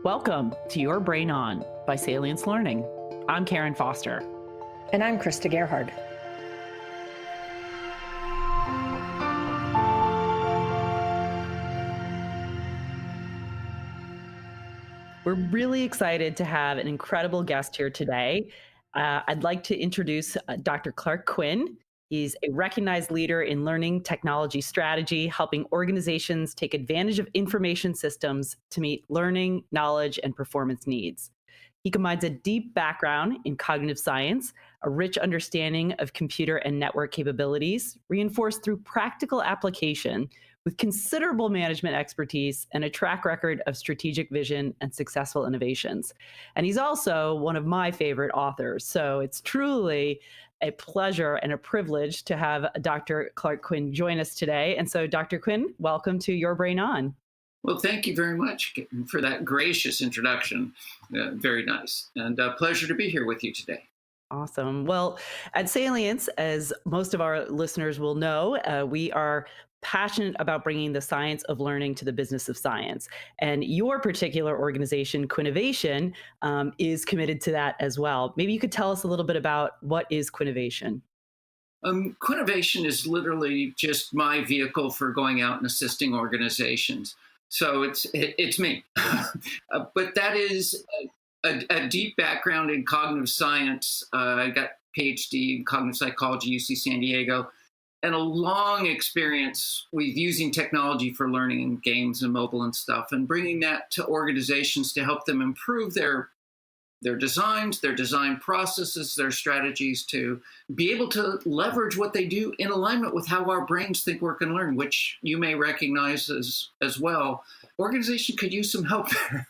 Welcome to Your Brain On by Salience Learning. I'm Karen Foster. And I'm Krista Gerhard. We're really excited to have an incredible guest here today. I'd like to introduce Dr. Clark Quinn. He's a recognized leader in learning technology strategy, helping organizations take advantage of information systems to meet learning, knowledge, and performance needs. He combines a deep background in cognitive science, a rich understanding of computer and network capabilities, reinforced through practical application, with considerable management expertise and a track record of strategic vision and successful innovations. And he's also one of my favorite authors. So it's truly a pleasure and a privilege to have Dr. Clark Quinn join us today. And so, Dr. Quinn, welcome to Your Brain On. Well, thank you very much for that gracious introduction. Very nice. And a pleasure to be here with you today. Awesome. Well, at Salience, as most of our listeners will know, we are passionate about bringing the science of learning to the business of science. And your particular organization, QInnovation, is committed to that as well. Maybe you could tell us a little bit about what is QInnovation? QInnovation is literally just my vehicle for going out and assisting organizations. So it's me. But that is a deep background in cognitive science. I got Ph.D. in cognitive psychology, UC San Diego, and a long experience with using technology for learning in games and mobile and stuff, and bringing that to organizations to help them improve their designs, their design processes, their strategies to be able to leverage what they do in alignment with how our brains think, work, and learn, which you may recognize as well. Organization could use some help there.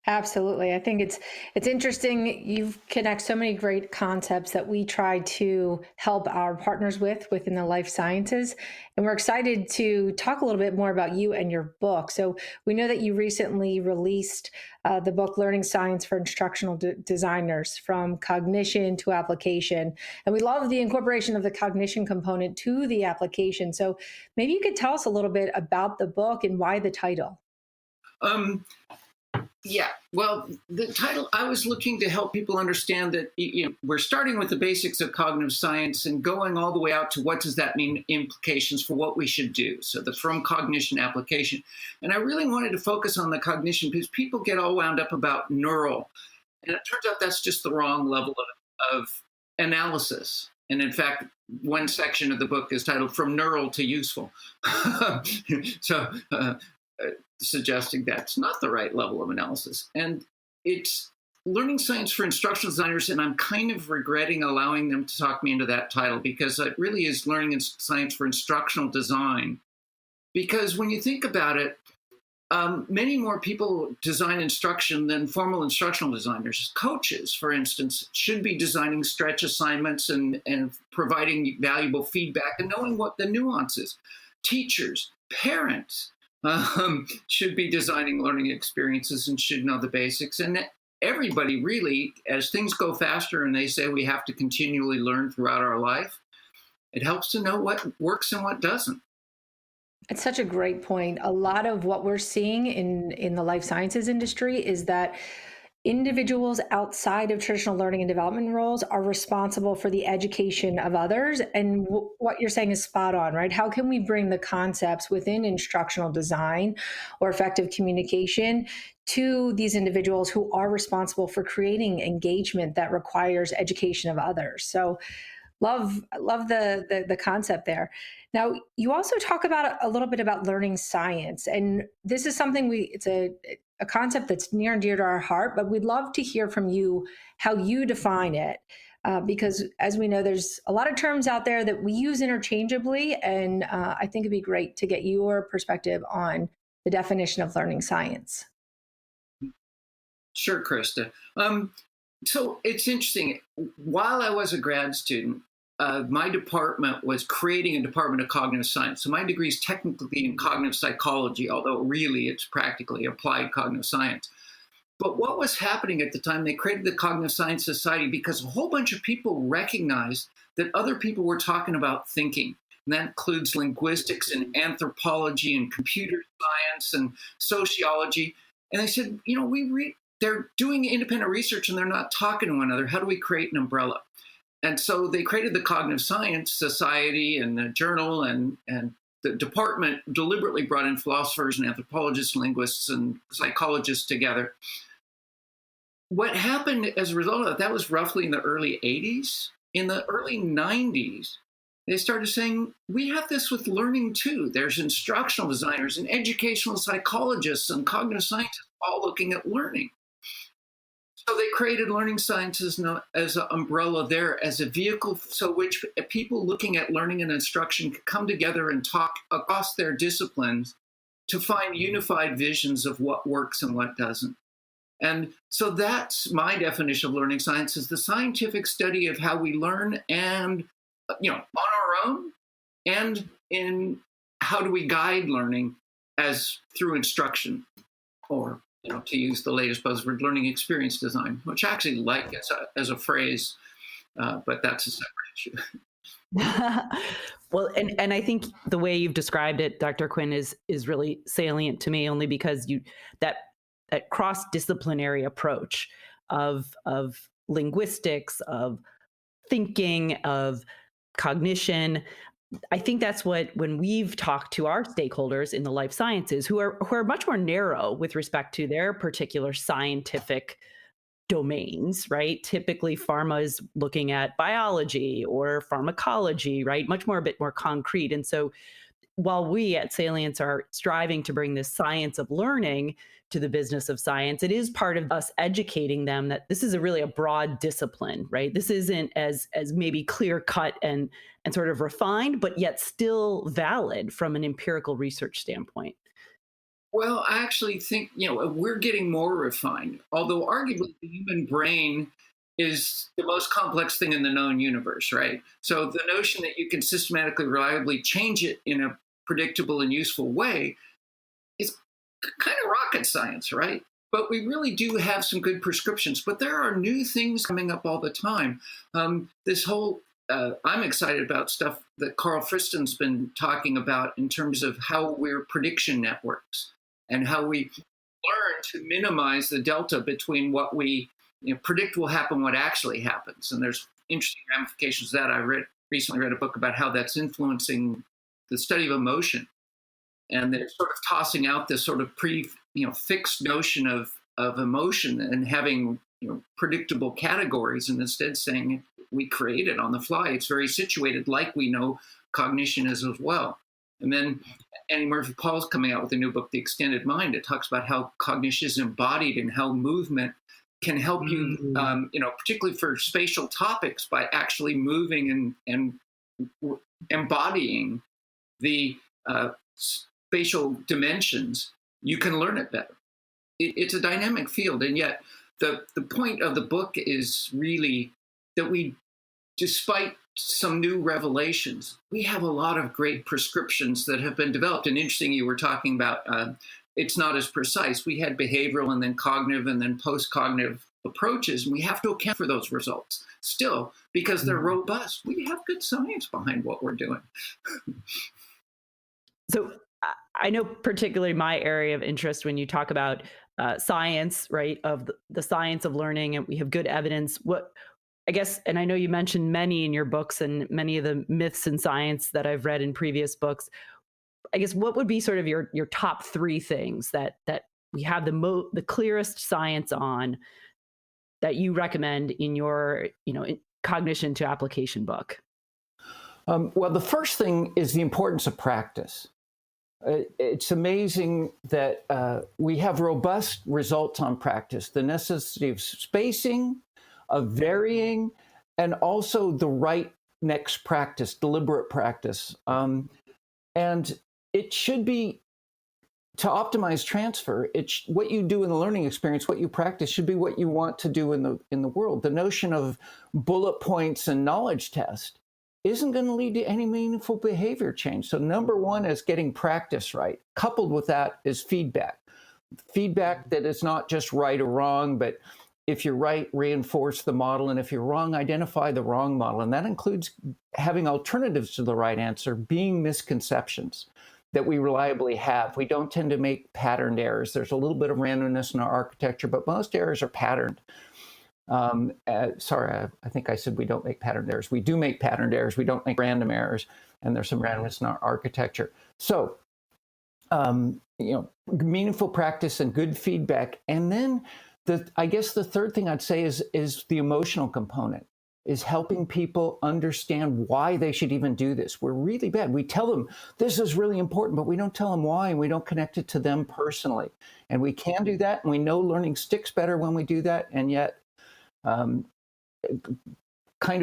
Absolutely. I think it's interesting. You connect so many great concepts that we try to help our partners within the life sciences. And we're excited to talk a little bit more about you and your book. So we know that you recently released the book, Learning Science for Instructional Designers, from cognition to application. And we love the incorporation of the cognition component to the application. So maybe you could tell us a little bit about the book and why the title. Yeah, well, the title, I was looking to help people understand that we're starting with the basics of cognitive science and going all the way out to what does that mean, implications for what we should do. So the from cognition application. And I really wanted to focus on the cognition because people get all wound up about neural. And it turns out that's just the wrong level of analysis. And in fact, one section of the book is titled From Neural to Useful. Suggesting that's not the right level of analysis. And it's learning science for instructional designers, and I'm kind of regretting allowing them to talk me into that title because it really is learning science for instructional design. Because when you think about it, many more people design instruction than formal instructional designers. Coaches, for instance, should be designing stretch assignments and providing valuable feedback and knowing what the nuances. Teachers, parents, should be designing learning experiences and should know the basics. And everybody really, as things go faster and they say we have to continually learn throughout our life, it helps to know what works and what doesn't. It's such a great point. A lot of what we're seeing in the life sciences industry is that individuals outside of traditional learning and development roles are responsible for the education of others. And what you're saying is spot on, right? How can we bring the concepts within instructional design or effective communication to these individuals who are responsible for creating engagement that requires education of others? So love the concept there. Now, you also talk about a little bit about learning science, and this is something it's a concept that's near and dear to our heart, but we'd love to hear from you how you define it. Because as we know, there's a lot of terms out there that we use interchangeably, and I think it'd be great to get your perspective on the definition of learning science. Sure, Krista. So it's interesting. While I was a grad student, my department was creating a department of cognitive science. So my degree is technically in cognitive psychology, although really it's practically applied cognitive science. But what was happening at the time, they created the Cognitive Science Society because a whole bunch of people recognized that other people were talking about thinking. And that includes linguistics and anthropology and computer science and sociology. And they said, they're doing independent research and they're not talking to one another. How do we create an umbrella? And so they created the Cognitive Science Society and the journal, and the department deliberately brought in philosophers and anthropologists, linguists, and psychologists together. What happened as a result of that was roughly in the early 80s. In the early 90s, they started saying, we have this with learning too. There's instructional designers and educational psychologists and cognitive scientists all looking at learning. So they created learning sciences as an umbrella there, as a vehicle so which people looking at learning and instruction could come together and talk across their disciplines to find unified visions of what works and what doesn't. And so that's my definition of learning science, is the scientific study of how we learn, and on our own, and in how do we guide learning as through instruction, or to use the latest buzzword, learning experience design, which I actually like as a phrase, but that's a separate issue. Well, and I think the way you've described it, Dr. Quinn, is really salient to me, only because that cross-disciplinary approach of linguistics, of thinking, of cognition. I think that's when we've talked to our stakeholders in the life sciences, who are much more narrow with respect to their particular scientific domains, right? Typically, pharma is looking at biology or pharmacology, right? A bit more concrete. And so while we at Salience are striving to bring this science of learning to the business of science, it is part of us educating them that this is a broad discipline, right? This isn't as maybe clear cut and sort of refined, but yet still valid from an empirical research standpoint. Well, I actually think, we're getting more refined, although arguably the human brain is the most complex thing in the known universe, right? So the notion that you can systematically, reliably change it in a predictable and useful way is kind of rocket science, right? But we really do have some good prescriptions. But there are new things coming up all the time. I'm excited about stuff that Carl Friston's been talking about in terms of how we're prediction networks and how we learn to minimize the delta between what we predict will happen, what actually happens. And there's interesting ramifications of that. I recently read a book about how that's influencing the study of emotion. And they're sort of tossing out this sort of fixed notion of emotion and having predictable categories, and instead saying we create it on the fly. It's very situated, like we know cognition is as well. And then Annie Murphy Paul's coming out with a new book, The Extended Mind. It talks about how cognition is embodied and how movement can help you, particularly for spatial topics, by actually moving and embodying the spatial dimensions. You can learn it better. It's a dynamic field, and yet the point of the book is really that we, despite some new revelations, we have a lot of great prescriptions that have been developed. And interesting, you were talking about it's not as precise. We had behavioral and then cognitive and then post-cognitive approaches, and we have to account for those results still because they're robust. We have good science behind what we're doing. So I know particularly my area of interest when you talk about science, right, of the science of learning, and we have good evidence. What I guess, and I know you mentioned many in your books and many of the myths in science that I've read in previous books. I guess what would be sort of your top three things that we have the clearest science on that you recommend in your cognition to application book? Well, the first thing is the importance of practice. It's amazing that we have robust results on practice, the necessity of spacing, of varying, and also the right next practice, deliberate practice. And it should be, to optimize transfer, what you do in the learning experience, what you practice, should be what you want to do in the world. The notion of bullet points and knowledge test isn't going to lead to any meaningful behavior change. So number one is getting practice right. Coupled with that is feedback. Feedback that is not just right or wrong, but if you're right, reinforce the model. And if you're wrong, identify the wrong model. And that includes having alternatives to the right answer, being misconceptions. that we reliably have. We don't tend to make patterned errors. There's a little bit of randomness in our architecture, but most errors are patterned. Sorry, I think I said we don't make patterned errors. We do make patterned errors. We don't make random errors, and there's some randomness in our architecture. So, meaningful practice and good feedback. And then I guess the third thing I'd say is the emotional component, is helping people understand why they should even do this. We're really bad. We tell them this is really important, but we don't tell them why, and we don't connect it to them personally. And we can do that, and we know learning sticks better when we do that. And yet, kind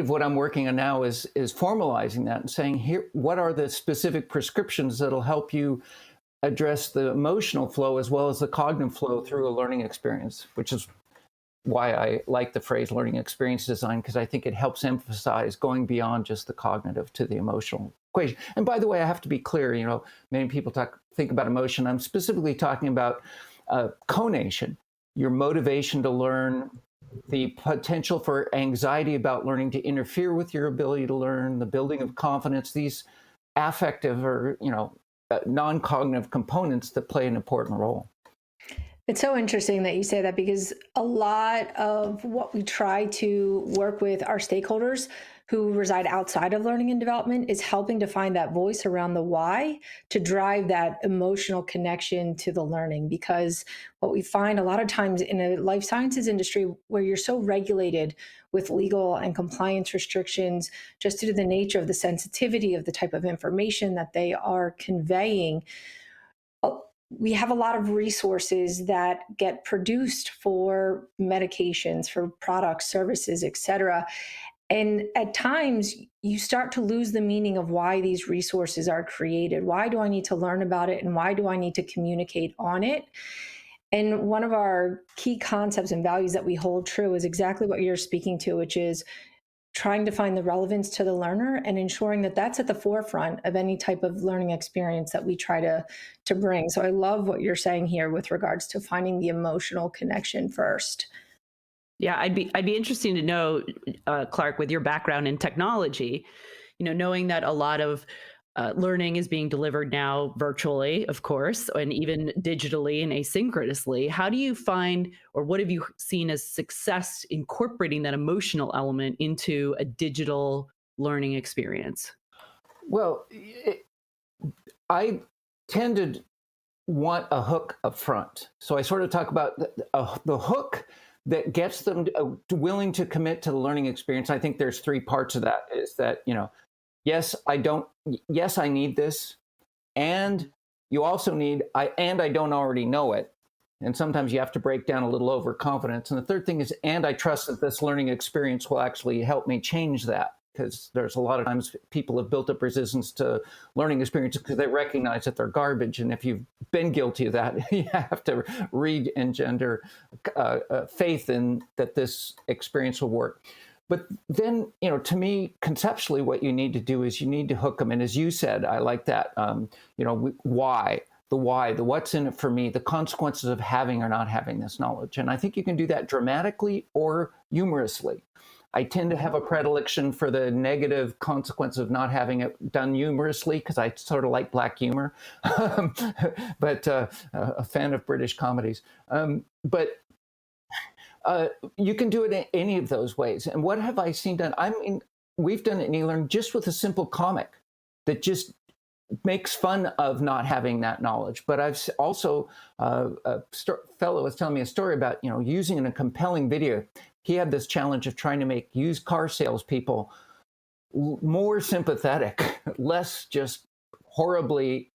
of what I'm working on now is formalizing that and saying, here, what are the specific prescriptions that'll help you address the emotional flow as well as the cognitive flow through a learning experience, which is why I like the phrase learning experience design, because I think it helps emphasize going beyond just the cognitive to the emotional equation. And by the way, I have to be clear, many people think about emotion. I'm specifically talking about conation, your motivation to learn, the potential for anxiety about learning to interfere with your ability to learn, the building of confidence, these affective or, non-cognitive components that play an important role. It's so interesting that you say that, because a lot of what we try to work with our stakeholders who reside outside of learning and development is helping to find that voice around the why to drive that emotional connection to the learning. Because what we find a lot of times in a life sciences industry where you're so regulated with legal and compliance restrictions, just due to the nature of the sensitivity of the type of information that they are conveying, we have a lot of resources that get produced for medications, for products, services, et cetera. And at times you start to lose the meaning of why these resources are created. Why do I need to learn about it? And why do I need to communicate on it? And one of our key concepts and values that we hold true is exactly what you're speaking to, which is trying to find the relevance to the learner and ensuring that that's at the forefront of any type of learning experience that we try to bring. So I love what you're saying here with regards to finding the emotional connection first. Yeah, I'd be interested to know, Clark, with your background in technology, knowing that a lot of learning is being delivered now virtually, of course, and even digitally and asynchronously. How do you find, or what have you seen as success incorporating that emotional element into a digital learning experience? Well, I tend to want a hook up front. So I sort of talk about the hook that gets them willing to commit to the learning experience. I think there's three parts of that. Is that, yes, I need this. And you also need, I don't already know it. And sometimes you have to break down a little overconfidence. And the third thing is, and I trust that this learning experience will actually help me change that. Because there's a lot of times people have built up resistance to learning experiences because they recognize that they're garbage. And if you've been guilty of that, you have to re-engender faith in that this experience will work. But then, to me, conceptually, what you need to do is you need to hook them. And as you said, I like that, why, the what's in it for me, the consequences of having or not having this knowledge. And I think you can do that dramatically or humorously. I tend to have a predilection for the negative consequence of not having it done humorously because I sort of like black humor, but a fan of British comedies. But you can do it in any of those ways. And what have I seen done? I mean, we've done it in eLearn just with a simple comic that just makes fun of not having that knowledge. But I've also, a fellow was telling me a story about, using in a compelling video. He had this challenge of trying to make used car salespeople more sympathetic, less just horribly,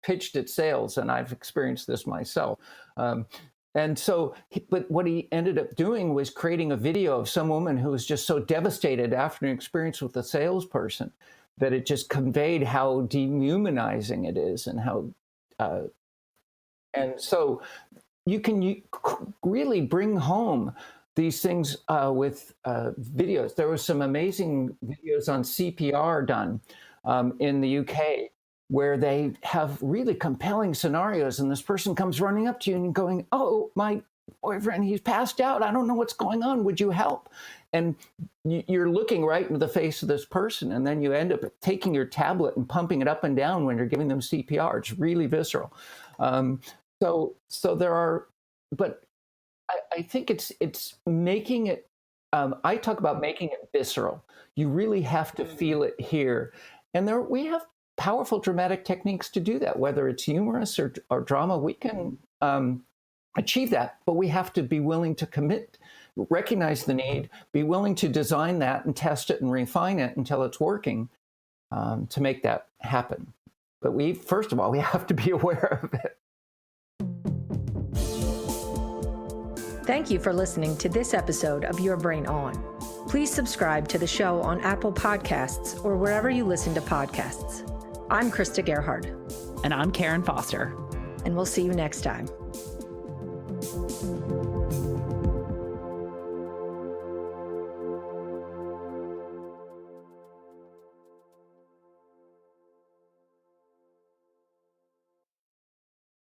pitched at sales. And I've experienced this myself. And so, but what he ended up doing was creating a video of some woman who was just so devastated after an experience with a salesperson that it just conveyed how dehumanizing it is and how, and so you can really bring home these things with videos. There was some amazing videos on CPR done in the UK where they have really compelling scenarios, and this person comes running up to you and going, "Oh, my boyfriend, he's passed out. I don't know what's going on. Would you help? And you're looking right into the face of this person, and then you end up taking your tablet and pumping it up and down when you're giving them CPR. It's really visceral. So there are, but I think it's making it. I talk about making it visceral. You really have to feel it here, and we have powerful dramatic techniques to do that. Whether it's humorous or drama, we can achieve that, but we have to be willing to commit, recognize the need, be willing to design that and test it and refine it until it's working to make that happen. But first of all, we have to be aware of it. Thank you for listening to this episode of Your Brain On. Please subscribe to the show on Apple Podcasts or wherever you listen to podcasts. I'm Krista Gerhard. And I'm Karen Foster. And we'll see you next time.